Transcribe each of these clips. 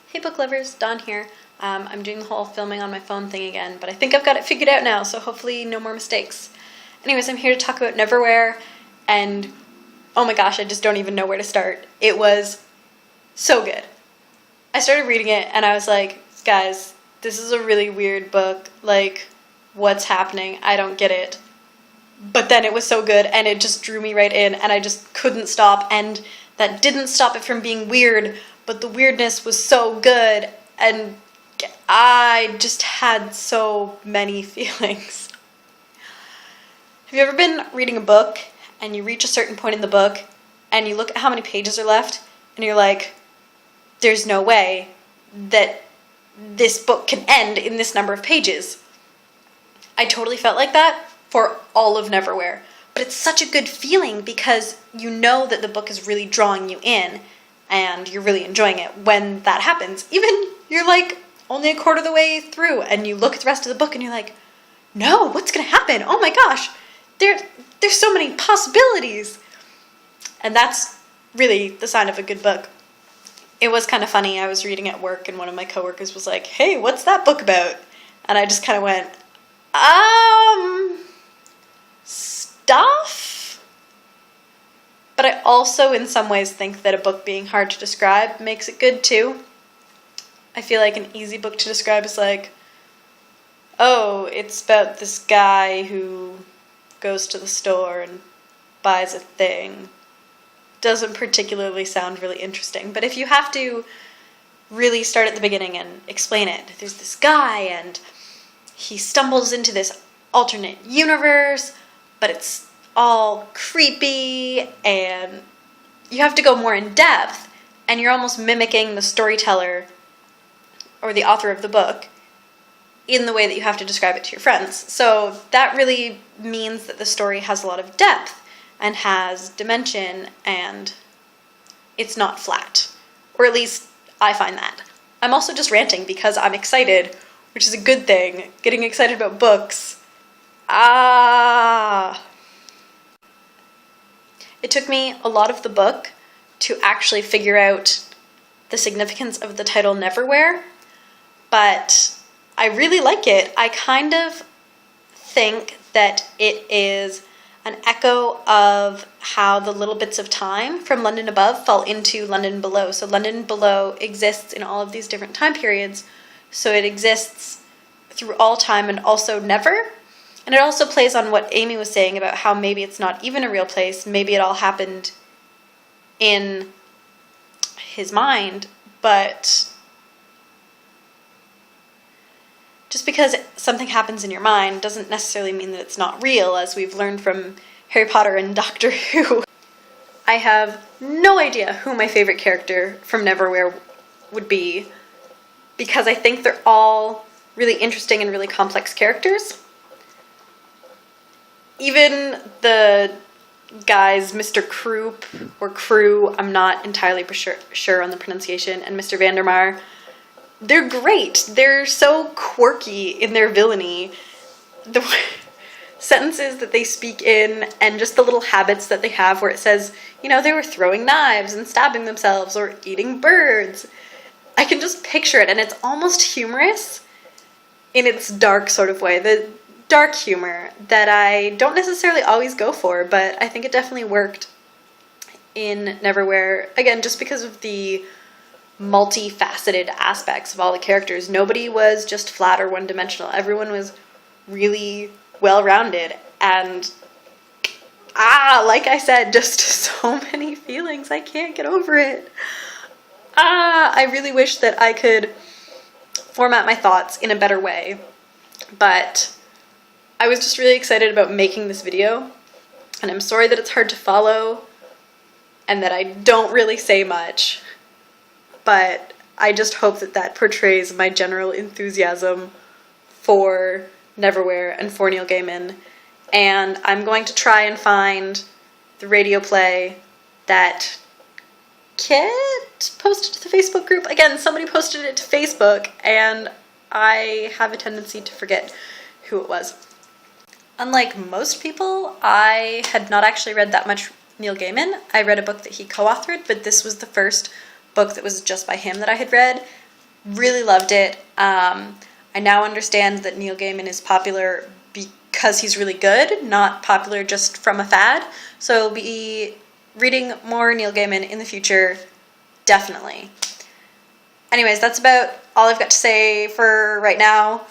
Hey book lovers, Dawn here. I'm doing the whole filming on my phone thing again, but I think I've got it figured out now, so hopefully no more mistakes. Anyways, I'm here to talk about Neverwhere, and oh my gosh, I just don't even know where to start. It was so good. I started reading it and I was like, guys, this is a really weird book. Like, what's happening? I don't get it. But then it was so good and it just drew me right in and I just couldn't stop, and that didn't stop it from being weird, but the weirdness was so good and I just had so many feelings. Have you ever been reading a book and you reach a certain point in the book and you look at how many pages are left and you're like, there's no way that this book can end in this number of pages? I totally felt like that for all of Neverwhere. But it's such a good feeling because you know that the book is really drawing you in and you're really enjoying it when that happens. Even you're like only a quarter of the way through and you look at the rest of the book and you're like, no, what's going to happen? Oh my gosh, there's so many possibilities. And that's really the sign of a good book. It was kind of funny. I was reading at work and one of my coworkers was like, hey, what's that book about? And I just kind of went, stuff? But I also in some ways think that a book being hard to describe makes it good too. I feel like an easy book to describe is like, oh, it's about this guy who goes to the store and buys a thing. Doesn't particularly sound really interesting, but if you have to really start at the beginning and explain it, there's this guy and he stumbles into this alternate universe, but it's all creepy and you have to go more in depth and you're almost mimicking the storyteller or the author of the book in the way that you have to describe it to your friends. So that really means that the story has a lot of depth and has dimension and it's not flat. Or at least I find that. I'm also just ranting because I'm excited, which is a good thing. Getting excited about books. It took me a lot of the book to actually figure out the significance of the title Neverwhere, but I really like it. I kind of think that it is an echo of how the little bits of time from London Above fall into London Below. So London Below exists in all of these different time periods, so it exists through all time and also never. And it also plays on what Amy was saying about how maybe it's not even a real place, maybe it all happened in his mind, but just because something happens in your mind doesn't necessarily mean that it's not real, as we've learned from Harry Potter and Doctor Who. I have no idea who my favorite character from Neverwhere would be, because I think they're all really interesting and really complex characters. Even the guys, Mr. Croup, or Crew, I'm not entirely sure on the pronunciation, and Mr. Vandermeer, they're great. They're so quirky in their villainy. The sentences that they speak in and just the little habits that they have where it says, you know, they were throwing knives and stabbing themselves or eating birds. I can just picture it, and it's almost humorous in its dark sort of way. The dark humor that I don't necessarily always go for, but I think it definitely worked in Neverwhere. Again, just because of the multifaceted aspects of all the characters. Nobody was just flat or one-dimensional. Everyone was really well-rounded, and like I said, just so many feelings. I can't get over it. I really wish that I could format my thoughts in a better way, but I was just really excited about making this video, and I'm sorry that it's hard to follow and that I don't really say much, but I just hope that that portrays my general enthusiasm for Neverwhere and for Neil Gaiman. And I'm going to try and find the radio play that Kit posted to the Facebook group. Again, somebody posted it to Facebook, and I have a tendency to forget who it was. Unlike most people, I had not actually read that much Neil Gaiman. I read a book that he co-authored, but this was the first book that was just by him that I had read, Really loved it. I now understand that Neil Gaiman is popular because he's really good, not popular just from a fad. So I'll be reading more Neil Gaiman in the future, definitely. Anyways, that's about all I've got to say for right now.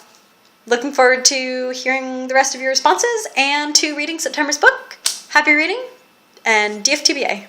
Looking forward to hearing the rest of your responses and to reading September's book. Happy reading, and DFTBA.